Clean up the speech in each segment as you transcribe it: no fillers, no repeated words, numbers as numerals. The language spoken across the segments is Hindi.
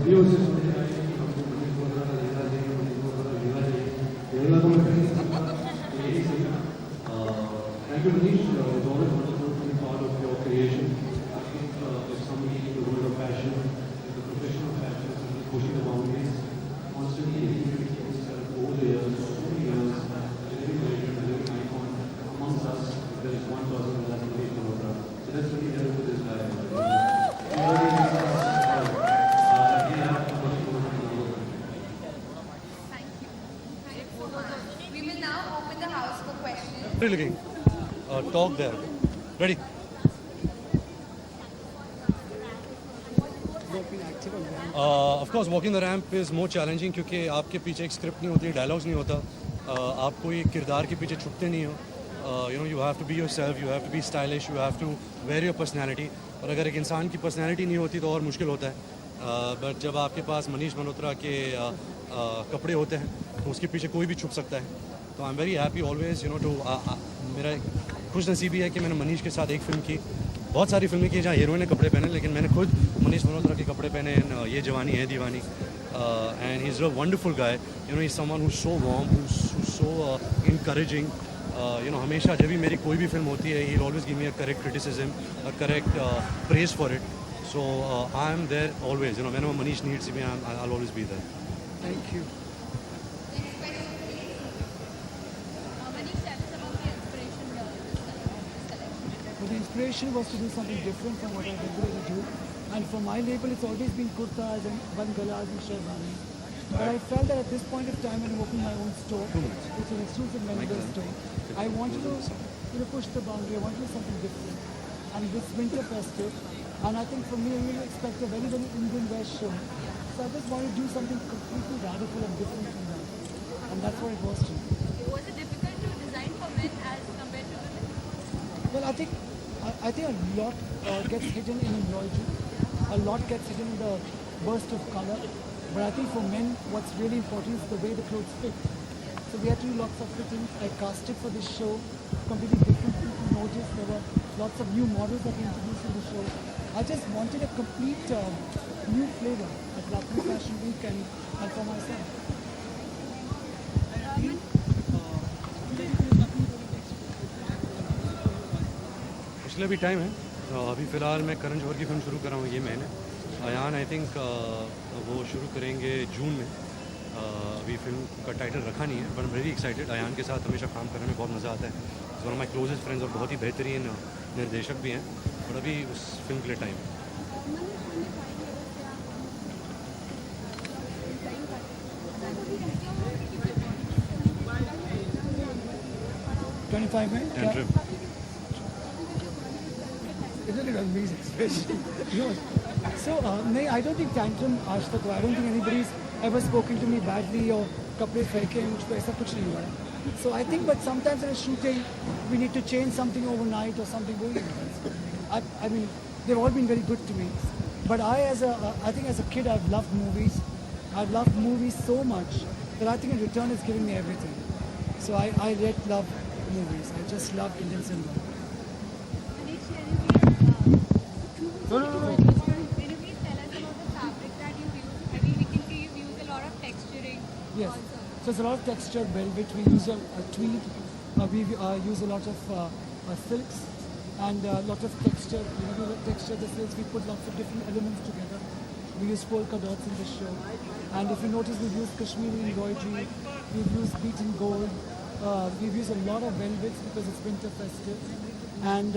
सदियों से सुनते आए हैं कि हमको मनीष वगैरह लेना चाहिए, मनीष वगैरह लेना चाहिए। लेना तो मैं कह नहीं सकता, यही सही ना। Thank you Manish, it's always wonderful to be part of your creation. I think if somebody in the world of fashion, in the profession of fashion, somebody pushing the boundaries, constantly educating himself over the years, so many years, a living legend, a living icon amongst us. There is one person who has Manish Malhotra. So let's really get into this guy. We will now open the house for questions. Really looking. Talk there. Ready? Of course, walking the ramp is more challenging क्योंकि आपके पीछे एक स्क्रिप्ट नहीं होती, डायलॉग्स नहीं होता, आप कोई किरदार के पीछे छुपते नहीं हो. You know, you have to be yourself, you have to be stylish, you have to wear your personality. और अगर एक इंसान की पर्सनैलिटी नहीं होती तो और मुश्किल होता है. बट जब आपके पास मनीष मल्होत्रा के कपड़े होते हैं तो उसके पीछे कोई भी छुप सकता है. तो I am very happy always, you know, to मेरा खुश नसीबी है कि मैंने मनीष के साथ एक फ़िल्म की. बहुत सारी फिल्में की जहाँ हीरोइन ने कपड़े पहने, लेकिन मैंने खुद मनीष मल्होत्रा के कपड़े पहने इन Yeh Jawaani Hai Deewani. And he is a wonderful guy, you know, he is someone who so warm, who so encouraging. You know, हमेशा जब भी मेरी कोई भी फिल्म होती है, he always give me a correct criticism, a correct praise for it. So I am there always, you know, whenever Manish needs me, I will always be there. Thank you. Manish, tell us about the inspiration here of this collection. But the inspiration was to do something different from what I regularly do. And for my label, it's always been kurtas and bangalas and sherwanis. But I felt that at this point of time, when I'm opening my own store, which is an exclusive men's store, I wanted to, you know, push the boundary. I wanted to do something different. And this winter festive, and I think for me, I really expect a very, very Indian wear show. So I just wanted to do something completely radical and different from that. And that's what it was to me. Was it difficult to design for men as compared to women? Well, I think a lot gets hidden in embroidery. A lot gets hidden in the burst of color. But I think for men, what's really important is the way the clothes fit. So we had to do lots of fittings. I casted for this show completely different. People noticed there were lots of new models that we introduced in the show. I just wanted a complete new flavor at Lucknow Fashion Week and for myself. पिछले भी टाइम है. अभी फ़िलहाल मैं करण जौहर की फिल्म शुरू कर रहा हूँ ये महीने. अयान आई थिंक वो शुरू करेंगे जून में. अभी फिल्म का टाइटल रखा नहीं है, but I am very excited. Ayaan के साथ हमेशा काम करने में बहुत मज़ा आता है. Is one of my closest friends और बहुत ही बेहतरीन निर्देशक भी हैं. और अभी उस फिल्म के लिए टाइम है. 25 minutes? And trip. Isn't it amazing? No. So, no, I don't think tantrum आज तक हुआ. I don't think anybody's ever spoken to me badly or कपड़े फेंके मुझको, ऐसा कुछ नहीं हुआ. So I think, but sometimes in a shooting, we need to change something overnight or something. I mean, they've all been very good to me. But I think as a kid, I've loved movies. I've loved movies so much that I think in return it's given me everything. So I yet love movies. I just love Indian cinema. Manish, can you please, No. can you please tell us about the fabric that you use? I mean, we can see you use a lot of texturing Yes. also. So it's a lot of texture, velvet. We use a tweed. We use a lot of silks and a lot of texture. You know, the texture, the silks. We put lots of different elements together. We use polka dots in the show. And if you notice, we've used Kashmiri embroidery. We've used beaten gold. We've used a lot of velvets because it's winter festive. And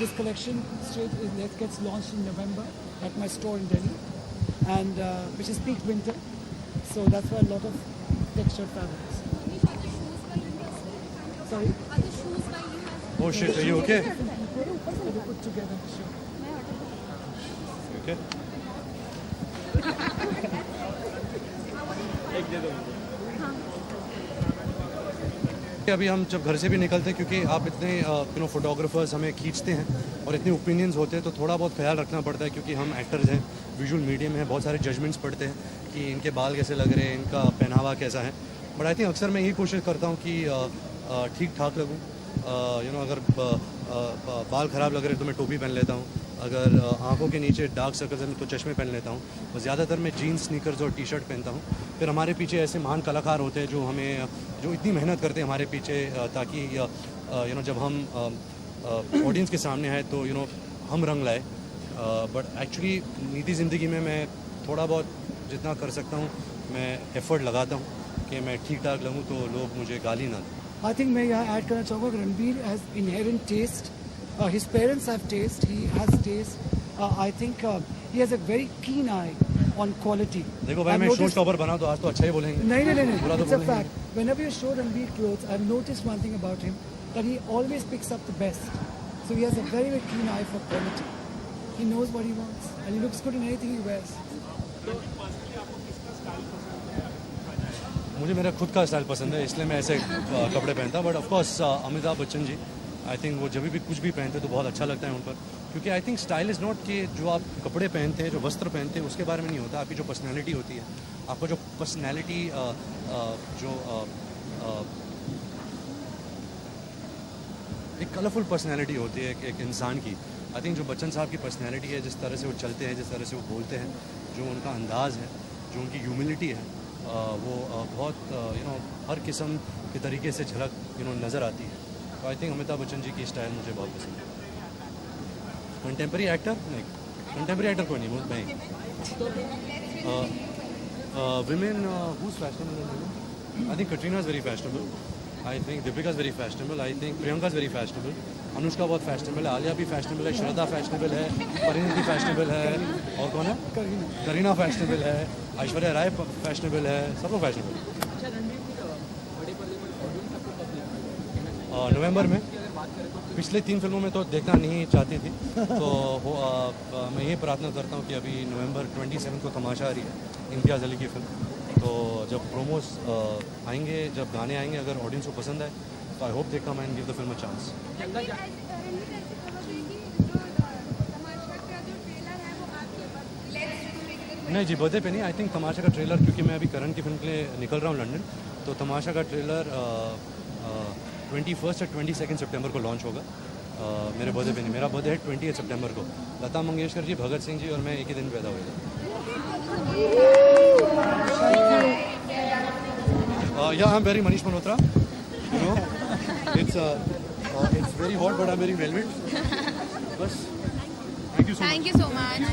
this collection gets launched in November at my store in Delhi, and which is peak winter. So that's why a lot of textured fabrics. Manish, are the shoes by you? Sorry? Are the shoes by you? Oh shit, are you okay? So they put together the show. Okay. अभी हम जब घर से भी निकलते हैं, क्योंकि आप इतने फोटोग्राफर्स हमें खींचते हैं और इतने ओपिनियंस होते हैं, तो थोड़ा बहुत ख्याल रखना पड़ता है, क्योंकि हम एक्टर्स हैं, विजुअल मीडियम में हैं, बहुत सारे जजमेंट्स पड़ते हैं कि इनके बाल कैसे लग रहे हैं, इनका पहनावा कैसा है. बट आई थिंक अक्सर मैं यही कोशिश करता हूँ कि ठीक ठाक लगूँ. यू नो, अगर बाल ख़राब लग रहे हैं तो मैं टोपी पहन लेता हूँ. अगर आंखों के नीचे डार्क सर्कल्स हैं तो चश्मे पहन लेता हूँ, और ज़्यादातर मैं जीन्स स्नीकर्स और टी शर्ट पहनता हूँ। फिर हमारे पीछे ऐसे महान कलाकार होते हैं जो इतनी मेहनत करते हैं हमारे पीछे ताकि जब हम ऑडियंस के सामने आए तो हम रंग लाए। बट एक्चुअली निजी ज़िंदगी में मैं थोड़ा बहुत जितना कर सकता हूँ मैं एफ़र्ट लगाता हूँ कि मैं ठीक ठाक लगूँ तो लोग मुझे गाली ना दें। I think मैं यहाँ ऐड करना चाहूँगा कि Ranbir has inherent taste. His parents have taste. He has taste. I think he has a very keen eye on quality. देखो भाई, मैं शो स्टॉपर बना तो आज तो अच्छा ही बोलेंगे। नहीं. बुरा तो It's a बोलेंगे। fact. Whenever you show Ranbir clothes, I've noticed one thing about him, that he always picks up the best. So he has a very, very keen eye for quality. He knows what he wants, and he looks good in anything he wears. मुझे मेरा खुद का स्टाइल पसंद है, इसलिए मैं ऐसे कपड़े पहनता हूँ। But of course Amitabh Bachchan ji, I think वो जब भी कुछ भी पहनते तो बहुत अच्छा लगता है उन पर, क्योंकि I think style is not कि जो आप कपड़े पहनते हैं, जो वस्त्र पहनते हैं उसके बारे में नहीं होता, आपकी जो पर्सनैलिटी होती है, आपका जो पर्सनैलिटी एक कलरफुल पर्सनैलिटी होती है एक इंसान की। आई थिंक जो बच्चन साहब की पर्सनैलिटी है, जिस तरह से वो चलते हैं, जिस तरह से वो बोलते हैं, जो उनका अंदाज़ है, जो उनकी ह्यूमिलिटी है, वो बहुत हर किस्म के तरीके से झलक नज़र आती है। तो आई थिंक अमिताभ बच्चन जी की स्टाइल मुझे बहुत पसंद है। कंटेम्प्रेरी एक्टर नहीं, कंटेम्प्रेरी एक्टर कोई नहीं, वो मैं women who is fashionable. I think Katrina is very fashionable, I think Deepika is very fashionable, I think Priyanka is very fashionable, Anushka बहुत फैशनेबल है, आलिया भी फैशनेबल है, श्रद्धा फैशनेबल है, परिणीति फैशनेबल है, और कौन है? करीना फैशनेबल है, ऐश्वर्या राय फैशनेबल है, सब लोग फैशनेबल है। नवंबर में पिछले 3 फिल्मों में तो देखना नहीं चाहती थी, तो मैं ये प्रार्थना करता हूँ कि अभी नवंबर 27 को तमाशा आ रही है, इम्तियाज़ अली की फिल्म। तो जब प्रोमोस आएंगे, जब गाने आएंगे, अगर ऑडियंस को पसंद आए तो I hope they come and give the film a chance. नहीं जी, बर्थडे पे नहीं। आई थिंक तमाशा का ट्रेलर, क्योंकि मैं अभी करण की फिल्म के लिए निकल रहा हूँ लंदन, तो तमाशा का ट्रेलर 21 या 22 सितंबर को लॉन्च होगा। मेरे बर्थडे पे नहीं, मेरा बर्थडे है 20 सितंबर को। लता मंगेशकर जी, भगत सिंह जी और मैं एक ही दिन पैदा हुए थे। Yeah, I'm very Manish Malhotra. It's very hot, but I'm very velvet. बस, thank you so much. Thank you so much.